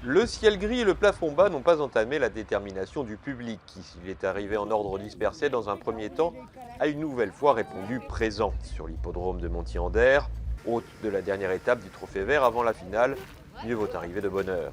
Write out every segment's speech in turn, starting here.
Le ciel gris et le plafond bas n'ont pas entamé la détermination du public qui, s'il est arrivé en ordre dispersé dans un premier temps, a une nouvelle fois répondu présent sur l'hippodrome de Montier-Anderre, hôte de la dernière étape du Trophée Vert avant la finale. Mieux vaut arriver de bonne heure.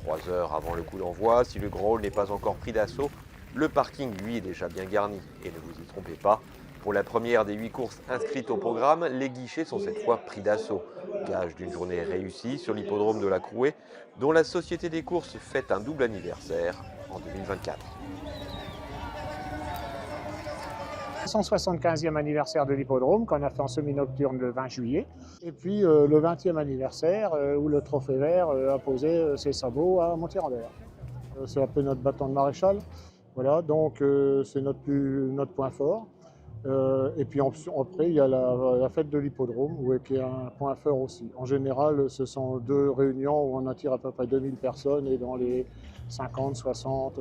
3 heures avant le coup d'envoi, si le grand hall n'est pas encore pris d'assaut, le parking lui est déjà bien garni. Et ne vous y trompez pas, pour la première des 8 courses inscrites au programme, les guichets sont cette fois pris d'assaut. Gage d'une journée réussie sur l'hippodrome de la Crouée, dont la Société des courses fête un double anniversaire en 2024. 175e anniversaire de l'hippodrome qu'on a fait en semi-nocturne le 20 juillet. Et puis le 20e anniversaire où le Trophée Vert a posé ses sabots à Montier-Anderre. C'est un peu notre bâton de maréchal. Voilà, donc c'est notre point fort. Et puis après, il y a la fête de l'hippodrome, qui est un point fort aussi. En général, ce sont 2 réunions où on attire à peu près 2000 personnes et dans les 50, 60.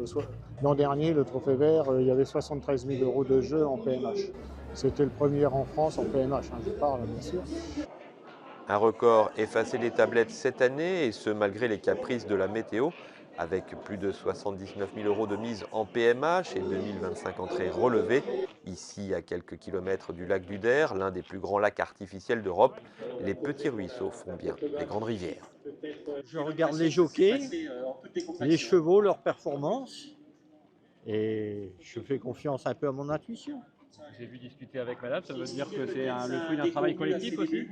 L'an dernier, le Trophée Vert, il y avait 73 000 euros de jeu en PMH. C'était le premier en France en PMH, je parle bien sûr. Un record effacé des tablettes cette année, et ce malgré les caprices de la météo, avec plus de 79 000 euros de mise en PMH et 2025 entrées relevées. Ici, à quelques kilomètres du lac du Der, l'un des plus grands lacs artificiels d'Europe, les petits ruisseaux font bien les grandes rivières. Je regarde les jockeys, les chevaux, leurs performances, et je fais confiance un peu à mon intuition. J'ai vu discuter avec madame, ça veut dire que c'est le fruit d'un travail collectif aussi?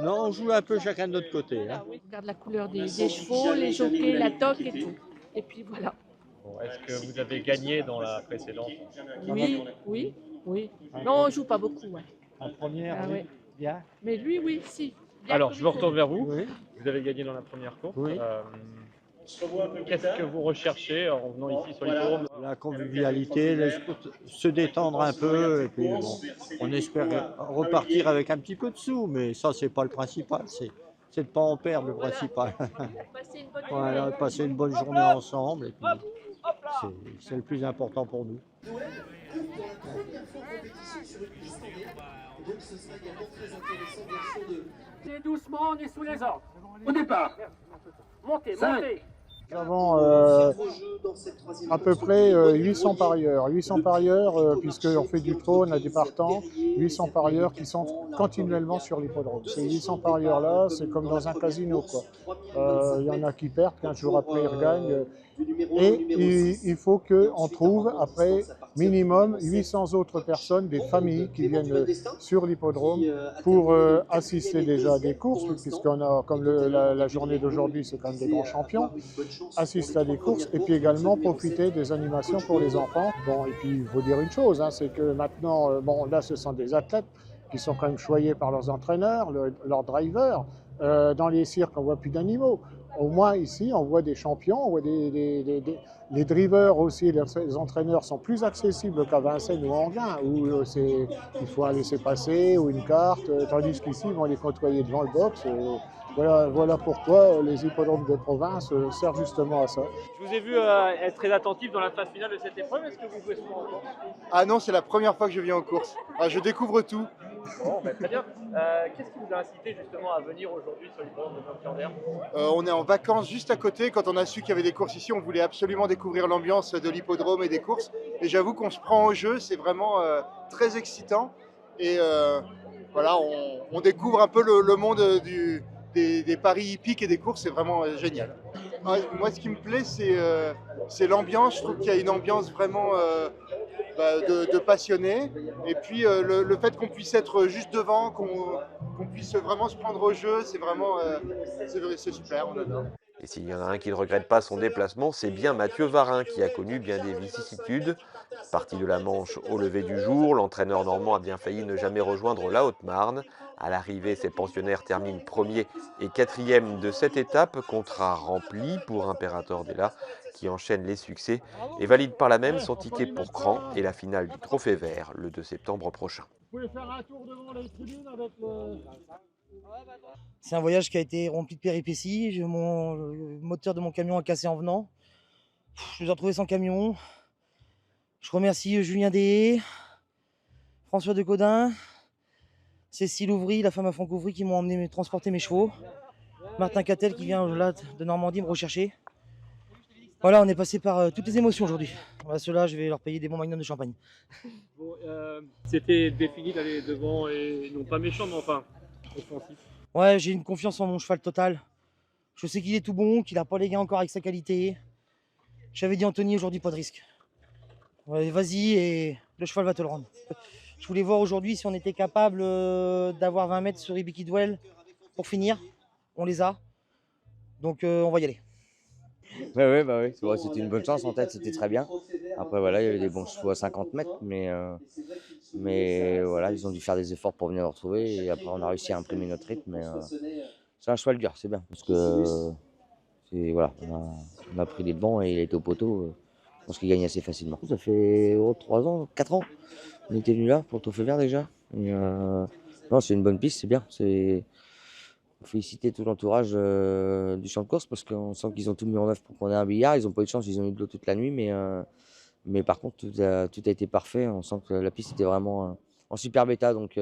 Non, on joue un peu chacun de notre côté. Hein. On regarde la couleur des chevaux, les jockeys, la toque et tout. Et puis voilà. Bon, est-ce que vous avez gagné dans la précédente? Oui. Non, on ne joue pas beaucoup. Ouais. En première, Ah, oui. ouais. Bien. Mais lui, oui, si. Bien Alors, je me retourne vers vous. Oui. Vous avez gagné dans la première course. Oui. Qu'est-ce que vous recherchez en venant ici sur l'hippodrome? La convivialité, se détendre un peu, et puis bon, on espère repartir avec un petit peu de sous, mais ça, c'est pas le principal. C'est de ne pas en perdre, le principal. Passer une bonne Voilà, passer une bonne journée ensemble, et puis c'est le plus important pour nous. Et doucement, on est sous les ordres. Au départ. Montez. Nous avons à peu près 800 parieurs. 800 parieurs, puisqu'on fait du trône à des partants, 800 parieurs qui sont continuellement sur l'hippodrome. Ces 800 parieurs-là, c'est comme dans un casino, quoi. Il y en a qui perdent, 15 jours après, ils regagnent. Et il faut qu'on trouve, après, minimum 800 autres personnes, des familles qui viennent sur l'hippodrome pour assister déjà à des courses, puisqu'on a, comme la journée d'aujourd'hui, c'est quand même des grands champions, assister à des courses et puis également profiter des animations pour les enfants. Bon, et puis il faut dire une chose, hein, c'est que maintenant, bon, là ce sont des athlètes qui sont quand même choyés par leurs entraîneurs, leurs drivers. Dans les cirques, on ne voit plus d'animaux. Au moins ici, on voit des champions, on voit les drivers aussi, les entraîneurs sont plus accessibles qu'à Vincennes ou Enghien, où il faut un laisser-passer ou une carte, tandis qu'ici, ils vont les côtoyer devant le box. Voilà pourquoi les hippodromes de province servent justement à ça. Je vous ai vu être très attentif dans la phase finale de cette épreuve. Est-ce que vous jouez souvent en course? Ah non, c'est la première fois que je viens en course. Ah, je découvre tout. Bon, très bien. Qu'est-ce qui vous a incité justement à venir aujourd'hui sur l'hippodrome de Montier-Anderre? On est en vacances juste à côté. Quand on a su qu'il y avait des courses ici, on voulait absolument découvrir l'ambiance de l'hippodrome et des courses. Et j'avoue qu'on se prend au jeu, c'est vraiment très excitant. Et voilà, on découvre un peu le monde des paris hippiques et des courses, c'est vraiment génial. Moi, ce qui me plaît, c'est l'ambiance. Je trouve qu'il y a une ambiance vraiment de passionnés. Et puis le fait qu'on puisse être juste devant, qu'on puisse vraiment se prendre au jeu, c'est vraiment c'est super, on adore. Et s'il y en a un qui ne regrette pas son déplacement, c'est bien Mathieu Varin qui a connu bien des vicissitudes. Parti de la Manche au lever du jour, l'entraîneur normand a bien failli ne jamais rejoindre la Haute-Marne. À l'arrivée, ses pensionnaires terminent premier et quatrième de cette étape, contrat rempli pour Imperator Della, qui enchaîne les succès et valide par là même son ticket pour Cran et la finale du Trophée Vert le 2 septembre prochain. Vous pouvez faire un tour devant les tribunes avec le... C'est un voyage qui a été rempli de péripéties. Le moteur de mon camion a cassé en venant. Je me suis retrouvé sans camion. Je remercie Julien Deshaies, François Decodin, Cécile Ouvry, la femme à Franck Ouvry qui m'ont emmené transporter mes chevaux. Martin Cattel qui vient là de Normandie me rechercher. Voilà, on est passé par toutes les émotions aujourd'hui. Voilà, ceux-là, je vais leur payer des bons magnums de champagne. Bon, c'était défini d'aller devant et non pas méchant, mais enfin offensif. Ouais, j'ai une confiance en mon cheval totale. Je sais qu'il est tout bon, qu'il n'a pas les gains encore avec sa qualité. J'avais dit Anthony, aujourd'hui, pas de risque. Ouais, vas-y et le cheval va te le rendre. Je voulais voir aujourd'hui si on était capable d'avoir 20 mètres sur Ibiki Dwell pour finir. On les a. Donc on va y aller. Ouais, c'était une bonne chance en tête, c'était très bien. Après voilà, il y avait des bons chevaux à 50 mètres, mais voilà, ils ont dû faire des efforts pour venir nous retrouver et après on a réussi à imprimer notre rythme. Mais, c'est un cheval dur, c'est bien parce que voilà, on a pris les devants et il a été au poteau. Je pense qu'il gagne assez facilement. Ça fait 3 ans, 4 ans, on était venus là pour le Trophée Vert déjà. Et, non, c'est une bonne piste, c'est bien. Faut féliciter tout l'entourage du champ de course parce qu'on sent qu'ils ont tout mis en œuvre pour qu'on ait un billard. Ils n'ont pas eu de chance, ils ont eu de l'eau toute la nuit, mais par contre tout a été parfait. On sent que la piste était vraiment en superbe état, donc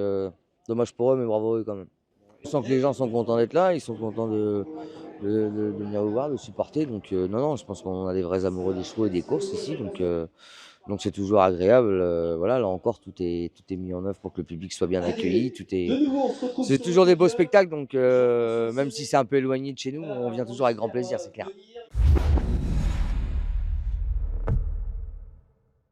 dommage pour eux, mais bravo à eux quand même. On sent que les gens sont contents d'être là, ils sont contents de venir vous voir, de supporter. Donc non, je pense qu'on a des vrais amoureux des chevaux et des courses ici, donc c'est toujours agréable. Voilà, là encore, tout est mis en œuvre pour que le public soit bien accueilli. C'est toujours des beaux spectacles, donc même si c'est un peu éloigné de chez nous, on vient toujours avec grand plaisir, c'est clair.